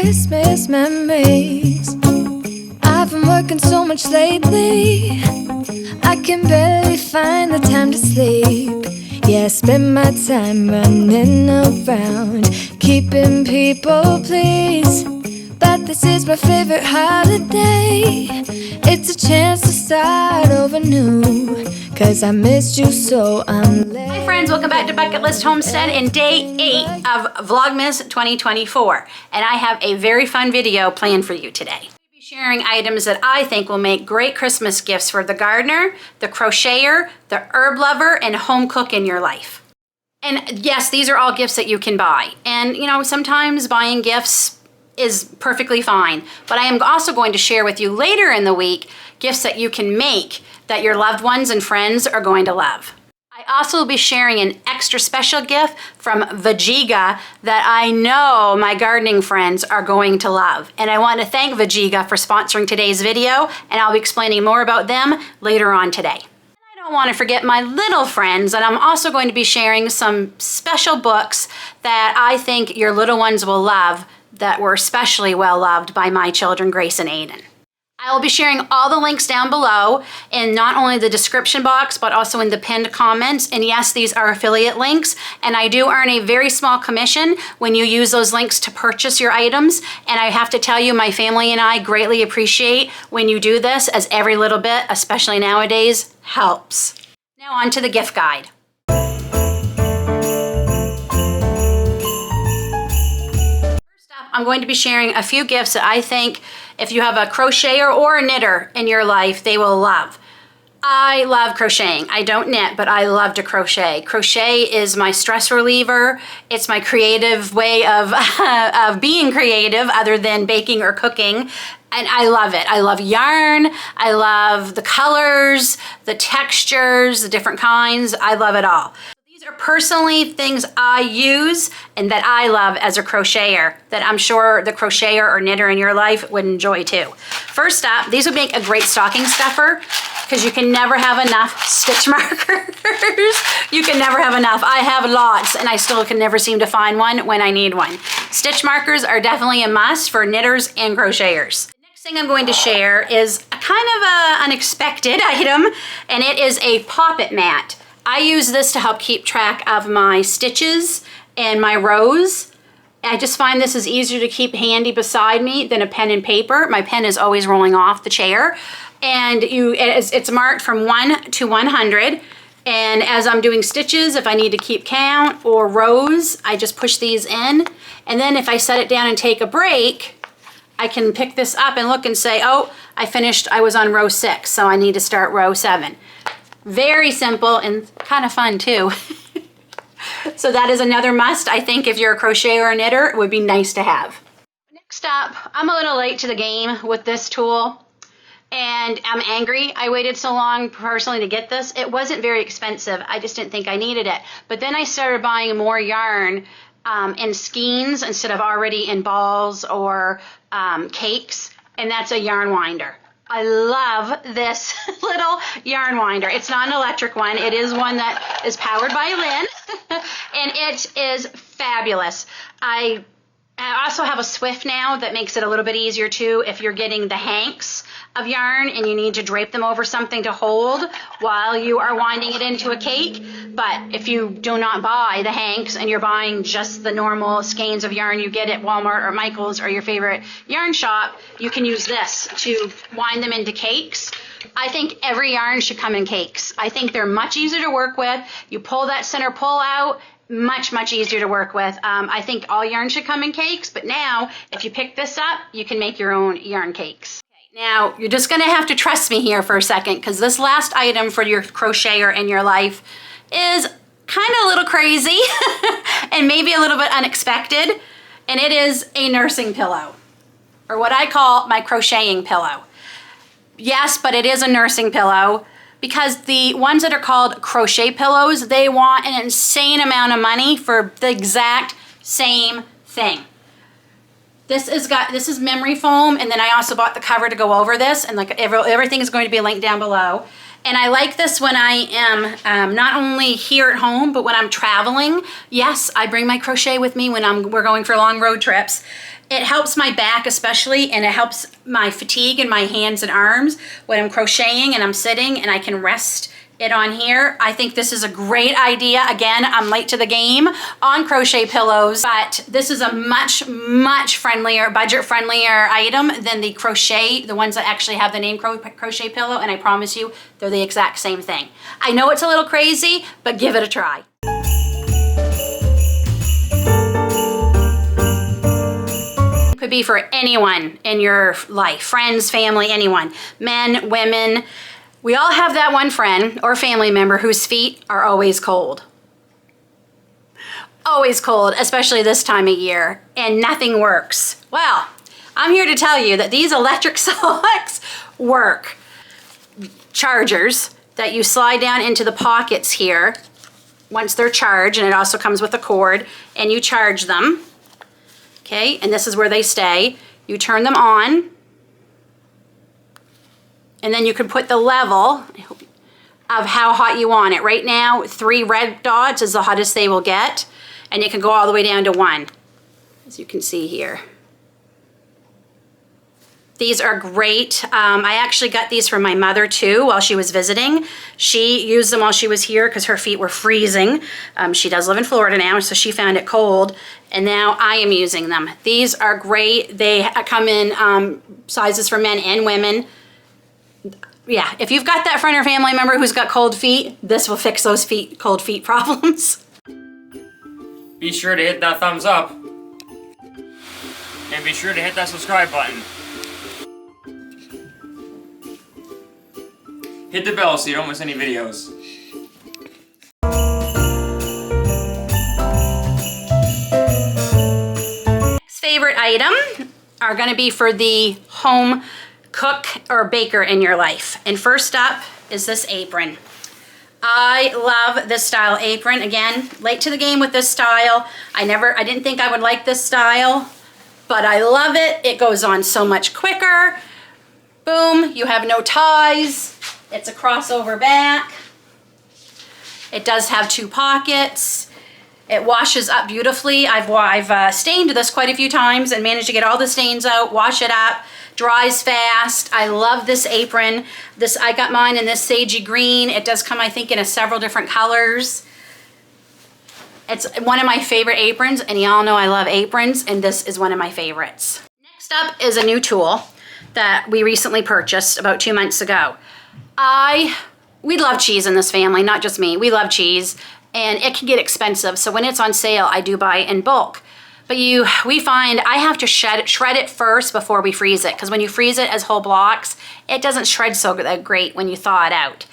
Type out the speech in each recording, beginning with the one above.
Christmas memories. I've been working so much lately, I can barely find the time to sleep. Yeah, I spend my time running around, keeping people pleased. But this is my favorite holiday. It's a chance to start over new, 'cause I missed you so I'm late. Hi friends, welcome back to Bucket List Homestead in day 8 of Vlogmas 2024. And I have a very fun video planned for you today. I'll be sharing items that I think will make great Christmas gifts for the gardener, the crocheter, the herb lover, and home cook in your life. And yes, these are all gifts that you can buy. And you know, sometimes buying gifts is perfectly fine. But I am also going to share with you later in the week gifts that you can make that your loved ones and friends are going to love. I also will be sharing an extra special gift from Vlogmas that I know my gardening friends are going to love. And I want to thank Vlogmas for sponsoring today's video, and I'll be explaining more about them later on today. I don't want to forget my little friends, and I'm also going to be sharing some special books that I think your little ones will love that were especially well loved by my children, Grace and Aiden. I will be sharing all the links down below in not only the description box, but also in the pinned comments. And yes, these are affiliate links, and I do earn a very small commission when you use those links to purchase your items. And I have to tell you, my family and I greatly appreciate when you do this, as every little bit, especially nowadays, helps. Now on to the gift guide. I'm going to be sharing a few gifts that I think if you have a crocheter or a knitter in your life, they will love. I love crocheting. I don't knit, but I love to crochet. Crochet is my stress reliever. It's my creative way of, of being creative other than baking or cooking. And I love it. I love yarn. I love the colors, the textures, the different kinds. I love it all. These are personally things I use and that I love as a crocheter that I'm sure the crocheter or knitter in your life would enjoy too. First up, these would make a great stocking stuffer because you can never have enough stitch markers. You can never have enough. I have lots and I still can never seem to find one when I need one. Stitch markers are definitely a must for knitters and crocheters. The next thing I'm going to share is a kind of an unexpected item, and it is a poppet mat. I use this to help keep track of my stitches and my rows. I just find this is easier to keep handy beside me than a pen and paper. My pen is always rolling off the chair. And it's marked from 1 to 100. And as I'm doing stitches, if I need to keep count, or rows, I just push these in. And then if I set it down and take a break, I can pick this up and look and say, oh, I was on row 6, so I need to start row 7. Very simple and kind of fun too. So that is another must. I think if you're a crocheter or a knitter, it would be nice to have. Next up, I'm a little late to the game with this tool, and I'm angry I waited so long personally to get this. It wasn't very expensive. I just didn't think I needed it. But then I started buying more yarn in skeins instead of already in balls or cakes, and that's a yarn winder. I love this little yarn winder. It's not an electric one. It is one that is powered by Lynn, and it is fabulous. I also have a Swift now that makes it a little bit easier too if you're getting the hanks of yarn and you need to drape them over something to hold while you are winding it into a cake. But if you do not buy the hanks and you're buying just the normal skeins of yarn you get at Walmart or Michael's or your favorite yarn shop, you can use this to wind them into cakes. I think every yarn should come in cakes. I think they're much easier to work with. You pull that center pull out, much easier to work with. I think all yarn should come in cakes, but now if you pick this up, you can make your own yarn cakes. Now, you're just going to have to trust me here for a second, because this last item for your crocheter in your life is kind of a little crazy and maybe a little bit unexpected, and it is a nursing pillow, or what I call my crocheting pillow. Yes, but it is a nursing pillow, because the ones that are called crochet pillows, they want an insane amount of money for the exact same thing. This is memory foam, and then I also bought the cover to go over this, and like everything is going to be linked down below. And I like this when I am not only here at home, but when I'm traveling. Yes, I bring my crochet with me when we're going for long road trips. It helps my back especially, and it helps my fatigue in my hands and arms when I'm crocheting and I'm sitting and I can rest it on here. I think this is a great idea. Again, I'm late to the game on crochet pillows, but this is a much friendlier, budget friendlier item than the crochet, the ones that actually have the name crochet pillow, and I promise you, they're the exact same thing. I know it's a little crazy, but give it a try. Could be for anyone in your life, friends, family, anyone, men, women. We all have that one friend or family member whose feet are always cold. Always cold, especially this time of year, and nothing works. Well, I'm here to tell you that these electric socks work. Chargers that you slide down into the pockets here once they're charged, and it also comes with a cord, and you charge them. Okay, and this is where they stay. You turn them on, and then you can put the level of how hot you want it. Right now, 3 red dots is the hottest they will get, and you can go all the way down to 1, as you can see here. These are great. I actually got these from my mother too while she was visiting. She used them while she was here because her feet were freezing. She does live in Florida now, so she found it cold, and now I am using them. These are great. They come in sizes for men and women. Yeah, if you've got that friend or family member who's got cold feet, this will fix those cold feet problems. Be sure to hit that thumbs up. And be sure to hit that subscribe button. Hit the bell so you don't miss any videos. Next favorite item are gonna be for the home cook or baker in your life. And first up is this apron. I love this style apron. Again, late to the game with this style. I didn't think I would like this style, but I love it. It goes on so much quicker. Boom, you have no ties. It's a crossover back. It does have 2 pockets. It washes up beautifully. I've stained this quite a few times and managed to get all the stains out, wash it up. Dries fast. I love this apron. I got mine in this sagey green. It does come, I think, in several different colors. It's one of my favorite aprons, and y'all know I love aprons, and this is one of my favorites. Next up is a new tool that we recently purchased about 2 months ago. We love cheese in this family, not just me. We love cheese, and it can get expensive, so when it's on sale, I do buy in bulk. But we find I have to shred it first before we freeze it, because when you freeze it as whole blocks, it doesn't shred so great when you thaw it out.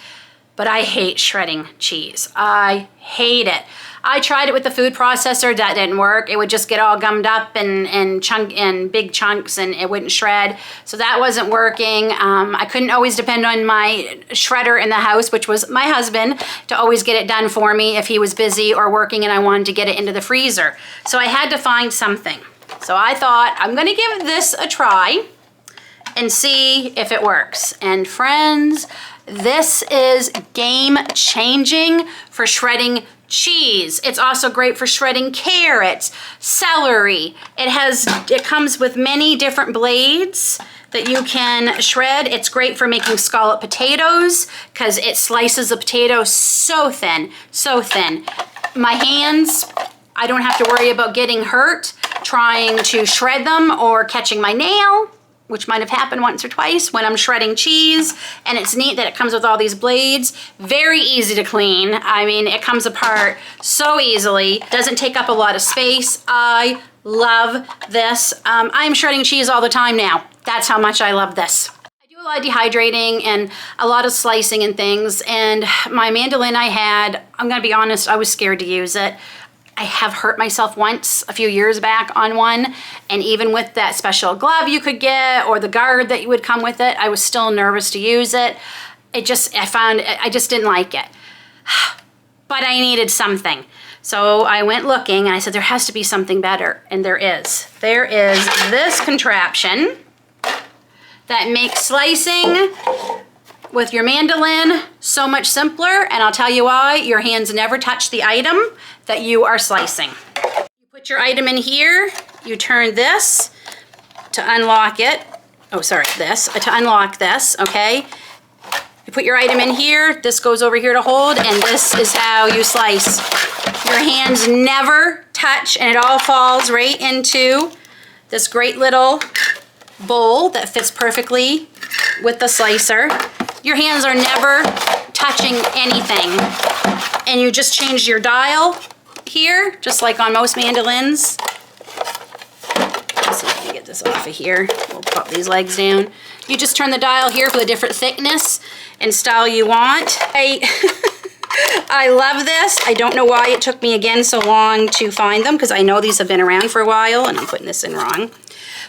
But I hate shredding cheese. I hate it. I tried it with the food processor. That didn't work. It would just get all gummed up and big chunks, and it wouldn't shred. So that wasn't working. I couldn't always depend on my shredder in the house, which was my husband, to always get it done for me if he was busy or working and I wanted to get it into the freezer. So I had to find something. So I thought, I'm gonna give this a try and see if it works. And friends, this is game-changing for shredding cheese. It's also great for shredding carrots, celery. It comes with many different blades that you can shred. It's great for making scalloped potatoes because it slices the potato so thin, so thin. My hands, I don't have to worry about getting hurt trying to shred them or catching my nail, which might have happened once or twice when I'm shredding cheese. And it's neat that it comes with all these blades. Very easy to clean. I mean, it comes apart so easily. Doesn't take up a lot of space. I love this. I'm shredding cheese all the time now. That's how much I love this. I do a lot of dehydrating and a lot of slicing and things. And my mandolin I had, I'm gonna be honest, I was scared to use it. I have hurt myself once a few years back on one, and even with that special glove you could get or the guard that would come with it, I was still nervous to use it. I just didn't like it. But I needed something. So I went looking and I said, there has to be something better, and there is. There is this contraption that makes slicing with your mandolin so much simpler, and I'll tell you why. Your hands never touch the item that you are slicing. You put your item in here, you turn this to unlock it. Oh, sorry, this, to unlock this, okay? You put your item in here, this goes over here to hold, and this is how you slice. Your hands never touch, and it all falls right into this great little bowl that fits perfectly with the slicer. Your hands are never touching anything. And you just change your dial here, just like on most mandolins. Let's see if I can get this off of here. We'll pop these legs down. You just turn the dial here for the different thickness and style you want. I love this. I don't know why it took me again so long to find them, because I know these have been around for a while, and I'm putting this in wrong.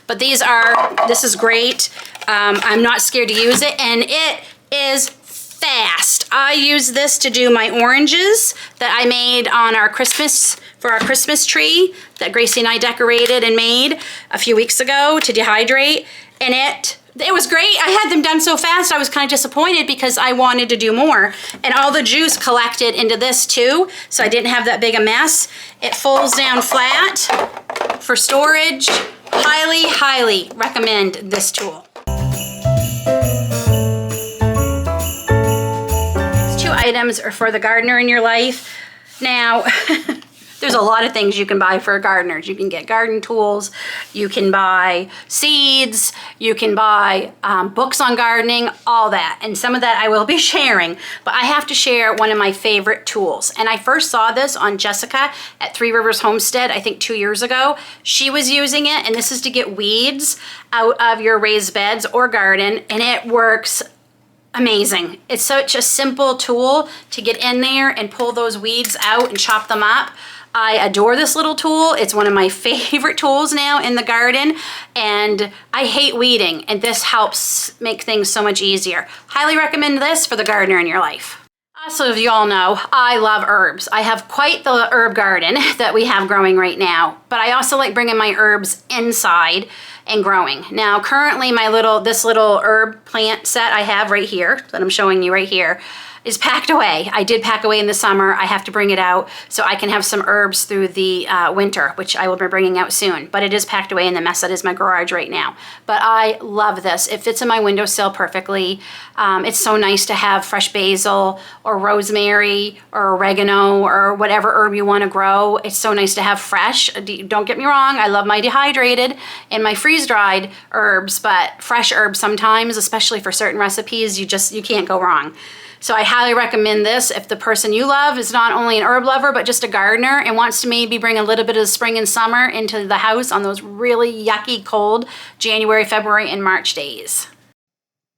But this is great. I'm not scared to use it, and it is fast. I use this to do my oranges that I made on our for our Christmas tree that Gracie and I decorated and made a few weeks ago to dehydrate. And it was great. I had them done so fast, I was kind of disappointed because I wanted to do more. And all the juice collected into this too, so I didn't have that big a mess. It folds down flat for storage. Highly, highly recommend this tool. These 2 items are for the gardener in your life. Now, there's a lot of things you can buy for gardeners. You can get garden tools, you can buy seeds, you can buy books on gardening, all that. And some of that I will be sharing, but I have to share one of my favorite tools. And I first saw this on Jessica at Three Rivers Homestead, I think 2 years ago. She was using it, and this is to get weeds out of your raised beds or garden, and it works amazing. It's such a simple tool to get in there and pull those weeds out and chop them up. I adore this little tool. It's one of my favorite tools now in the garden, and I hate weeding, and this helps make things so much easier. Highly recommend this for the gardener in your life. Also, as you all know, I love herbs. I have quite the herb garden that we have growing right now, but I also like bringing my herbs inside and growing. Now, currently this little herb plant set I have right here, that I'm showing you right here, is packed away. I did pack away in the summer. I have to bring it out so I can have some herbs through the winter, which I will be bringing out soon. But it is packed away in the mess that is my garage right now. But I love this. It fits in my windowsill perfectly. It's so nice to have fresh basil or rosemary or oregano or whatever herb you want to grow. It's so nice to have fresh. Don't get me wrong, I love my dehydrated and my freeze-dried herbs, but fresh herbs sometimes, especially for certain recipes, you can't go wrong. So I highly recommend this if the person you love is not only an herb lover, but just a gardener and wants to maybe bring a little bit of spring and summer into the house on those really yucky cold January, February, and March days.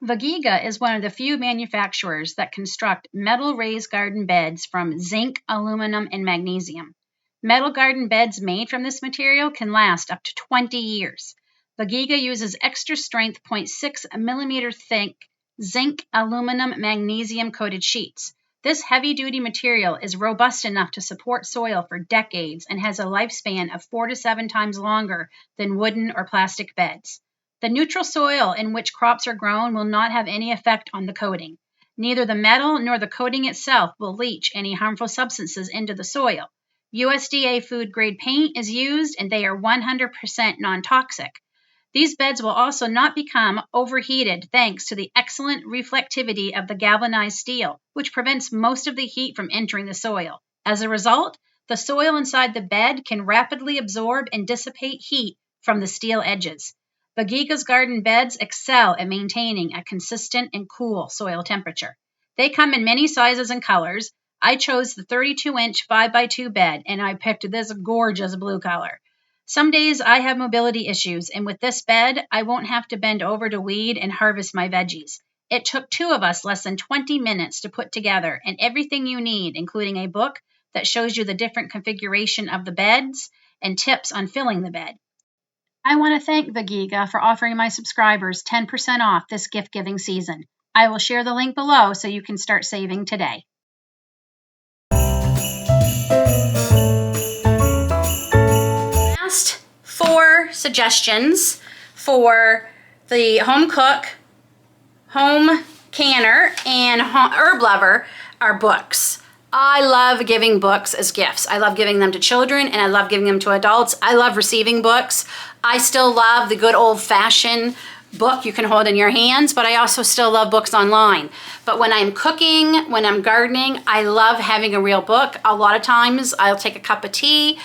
Vlogmas is one of the few manufacturers that construct metal raised garden beds from zinc, aluminum, and magnesium. Metal garden beds made from this material can last up to 20 years. Vlogmas uses extra strength 0.6 millimeter thick zinc, aluminum, magnesium coated sheets. This heavy-duty material is robust enough to support soil for decades and has a lifespan of 4 to 7 times longer than wooden or plastic beds. The neutral soil in which crops are grown will not have any effect on the coating. Neither the metal nor the coating itself will leach any harmful substances into the soil. USDA food-grade paint is used, and they are 100% non-toxic. These beds will also not become overheated thanks to the excellent reflectivity of the galvanized steel, which prevents most of the heat from entering the soil. As a result, the soil inside the bed can rapidly absorb and dissipate heat from the steel edges. Vlogmas garden beds excel at maintaining a consistent and cool soil temperature. They come in many sizes and colors. I chose the 32-inch 5x2 bed, and I picked this gorgeous blue color. Some days I have mobility issues, and with this bed, I won't have to bend over to weed and harvest my veggies. It took 2 of us less than 20 minutes to put together, and everything you need, including a book that shows you the different configuration of the beds and tips on filling the bed. I want to thank Vlogmas for offering my subscribers 10% off this gift-giving season. I will share the link below so you can start saving today. Last 4 suggestions for the home cook, home canner, and herb lover are books. I love giving books as gifts. I love giving them to children and I love giving them to adults. I love receiving books. I still love the good old-fashioned book you can hold in your hands, but I also still love books online. But when I'm cooking, when I'm gardening, I love having a real book. A lot of times I'll take a cup of tea,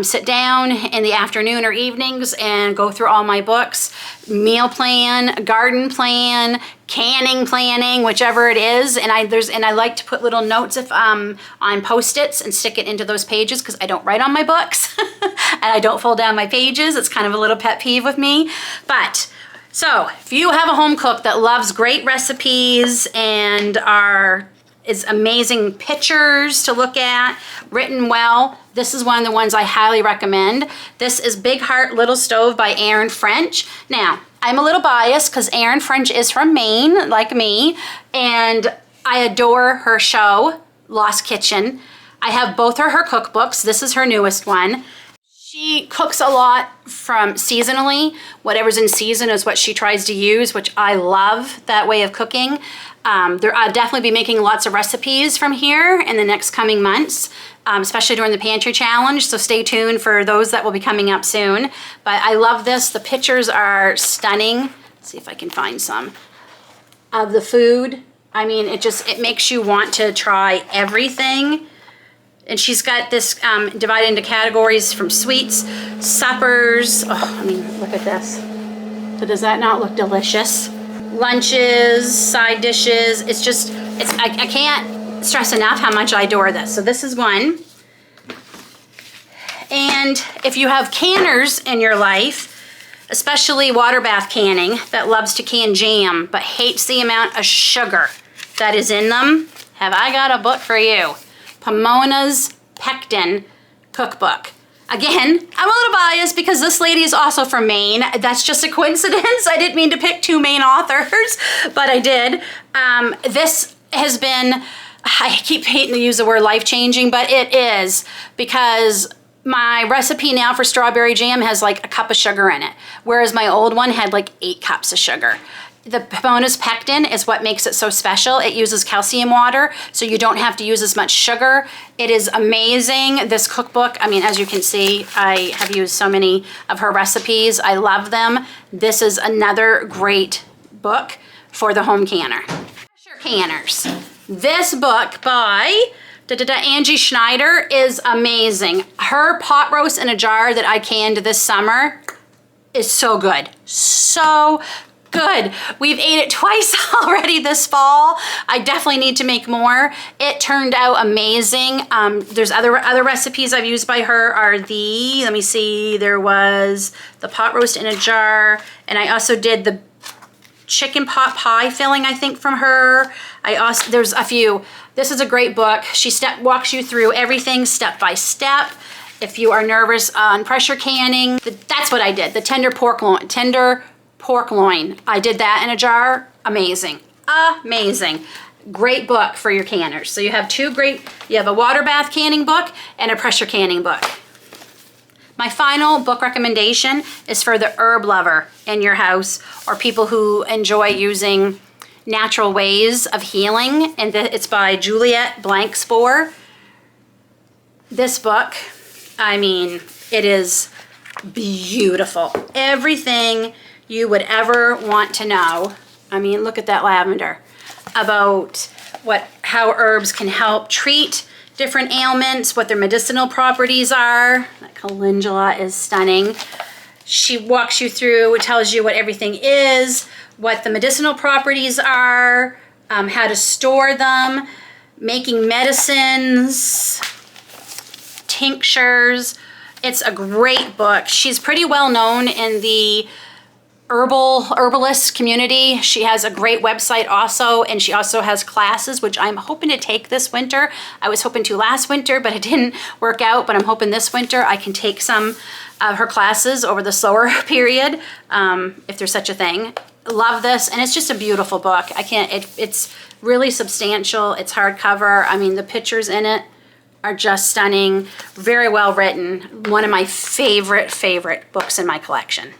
sit down in the afternoon or evenings and go through all my books, meal plan, garden plan, canning planning, whichever it is. And I like to put little notes if on Post-its and stick it into those pages because I don't write on my books and I don't fold down my pages. It's kind of a little pet peeve with me. But so if you have a home cook that loves great recipes and is amazing pictures to look at, written well, this is one of the ones I highly recommend. This is Big Heart Little Stove by Erin French. Now, I'm a little biased because Erin French is from Maine, like me, and I adore her show, Lost Kitchen. I have both her cookbooks. This is her newest one. She cooks a lot from seasonally. Whatever's in season is what she tries to use, which I love that way of cooking. I'll definitely be making lots of recipes from here in the next coming months, especially during the pantry challenge. So stay tuned for those that will be coming up soon. But I love this. The pictures are stunning. Let's see if I can find some of the food. I mean, it makes you want to try everything. And she's got this divided into categories from sweets, suppers. Oh, I mean, look at this. So does that not look delicious? Lunches, side dishes. I can't stress enough how much I adore this. So this is one. And if you have canners in your life, especially water bath canning, that loves to can jam, but hates the amount of sugar that is in them, have I got a book for you. Pomona's Pectin cookbook. Again, I'm a little biased because this lady is also from Maine. That's just a coincidence. I didn't mean to pick two Maine authors, but I did. This has been, I keep hating to use the word life-changing, but it is, because my recipe now for strawberry jam has like a cup of sugar in it, whereas my old one had like 8 cups of sugar. The Pomona's Pectin is what makes it so special. It uses calcium water, so you don't have to use as much sugar. It is amazing, this cookbook. I mean, as you can see, I have used so many of her recipes. I love them. This is another great book for the home canner. Pressure canners. This book by Angie Schneider is amazing. Her pot roast in a jar that I canned this summer is so good. So good. We've ate it twice already this fall. I definitely need to make more. It turned out amazing. There's other recipes I've used by her are let me see, there was the pot roast in a jar, and I also did the chicken pot pie filling, I think, from her. There's a few. This is a great book. She walks you through everything step by step. If you are nervous on pressure canning, that's what I did. The tender pork loin. I did that in a jar. Amazing. Amazing. Great book for your canners. So you have you have a water bath canning book and a pressure canning book. My final book recommendation is for the herb lover in your house or people who enjoy using natural ways of healing. And it's by Juliette Blankspore. This book, I mean, it is beautiful. Everything you would ever want to know. I mean, look at that lavender. About how herbs can help treat different ailments, what their medicinal properties are. That calendula is stunning. She walks you through, tells you what everything is, what the medicinal properties are, how to store them, making medicines, tinctures. It's a great book. She's pretty well known in the herbalist community. She has a great website also, and she also has classes, which I'm hoping to take this winter. I was hoping to last winter, but it didn't work out, but I'm hoping this winter I can take some of her classes over the slower period, if there's such a thing. Love this, and it's just a beautiful book. It's really substantial. It's hardcover. I mean, the pictures in it are just stunning. Very well written. One of my favorite books in my collection.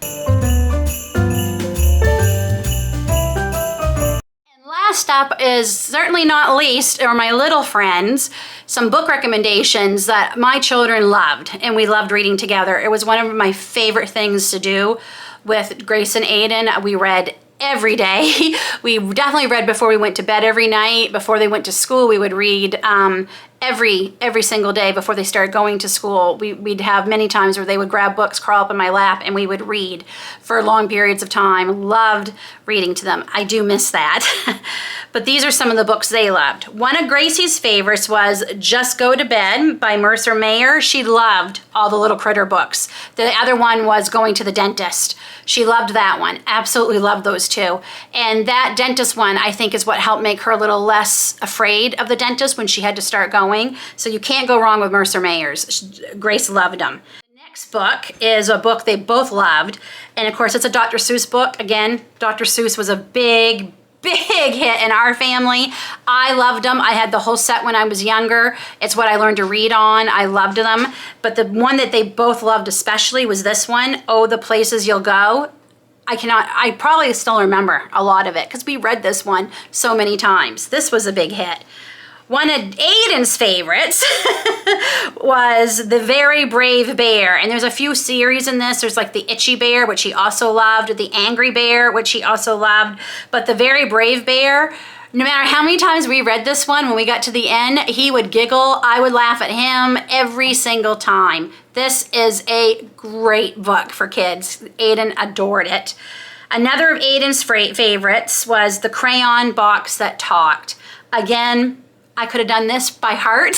last up is certainly not least, are my little friends, some book recommendations that my children loved and we loved reading together. It was one of my favorite things to do with Grace and Aiden. We read every day. We definitely read before we went to bed every night. Before they went to school, we would read every single day before they started going to school. We'd have many times where they would grab books, crawl up in my lap, and we would read for long periods of time. Loved reading to them. I do miss that. But these are some of the books they loved. One of Gracie's favorites was Just Go to Bed by Mercer Mayer. She loved all the little critter books. The other one was Going to the Dentist. She loved that one. Absolutely loved those two. And that dentist one, I think, is what helped make her a little less afraid of the dentist when she had to start going. So you can't go wrong with Mercer Mayer's. Grace loved them. The next book is a book they both loved. And of course, it's a Dr. Seuss book. Again, Dr. Seuss was a big hit in our family. I loved them. I had the whole set when I was younger. It's what I learned to read on. I loved them. But the one that they both loved especially was this one, Oh, the Places You'll Go. I probably still remember a lot of it because we read this one so many times. This was a big hit. One of Aiden's favorites was The Very Brave Bear. And there's a few series in this. There's like The Itchy Bear, which he also loved, The Angry Bear, which he also loved. But The Very Brave Bear, no matter how many times we read this one, when we got to the end, he would giggle. I would laugh at him every single time. This is a great book for kids. Aiden adored it. Another of Aiden's favorites was The Crayon Box That Talked. Again, I could have done this by heart.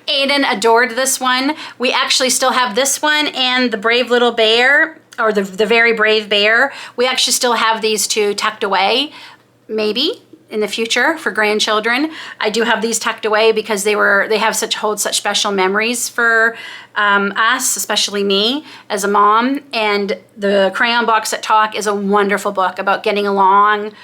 Aiden adored this one. We actually still have this one and The Brave Little Bear, or the Very Brave Bear. We actually still have these two tucked away, maybe in the future for grandchildren. I do have these tucked away because they hold such special memories for us, especially me as a mom. And The Crayon Box That Talk is a wonderful book about getting along.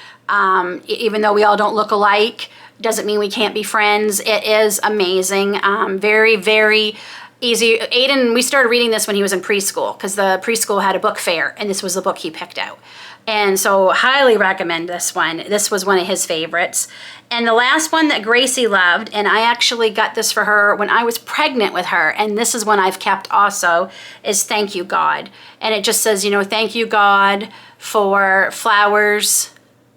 Even though we all don't look alike, doesn't mean we can't be friends. It is amazing. Very, very easy. Aiden, we started reading this when he was in preschool because the preschool had a book fair and this was the book he picked out. And so highly recommend this one. This was one of his favorites. And the last one that Gracie loved, and I actually got this for her when I was pregnant with her, and this is one I've kept also, is Thank You, God. And it just says, thank you, God, for flowers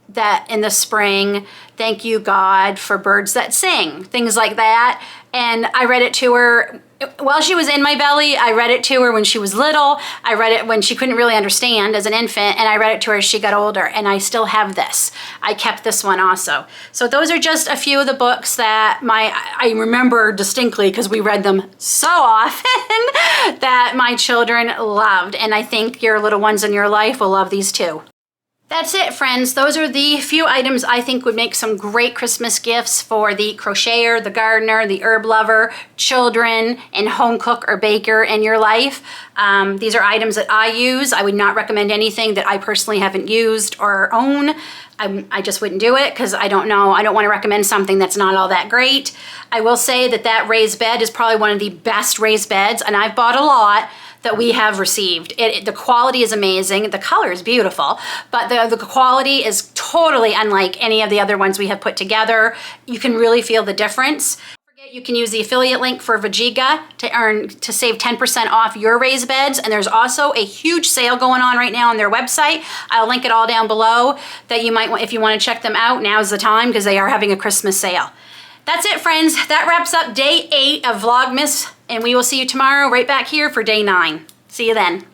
that in the spring. Thank you, God, for birds that sing, things like that. And I read it to her while she was in my belly. I read it to her when she was little. I read it when she couldn't really understand as an infant, and I read it to her as she got older, and I still have this. I kept this one also. So those are just a few of the books that I remember distinctly because we read them so often that my children loved, and I think your little ones in your life will love these too. That's it, friends. Those are the few items I think would make some great Christmas gifts for the crocheter, the gardener, the herb lover, children, and home cook or baker in your life. These are items that I use. I would not recommend anything that I personally haven't used or own. I just wouldn't do it because I don't know. I don't want to recommend something that's not all that great. I will say that raised bed is probably one of the best raised beds, and I've bought a lot that we have received. The quality is amazing. The color is beautiful, but the quality is totally unlike any of the other ones we have put together. You can really feel the difference. Don't forget, you can use the affiliate link for Vajiga to save 10% off your raised beds. And there's also a huge sale going on right now on their website. I'll link it all down below that you might want, if you want to check them out, now's the time because they are having a Christmas sale. That's it, friends. That wraps up day 8 of Vlogmas, and we will see you tomorrow right back here for day 9. See you then.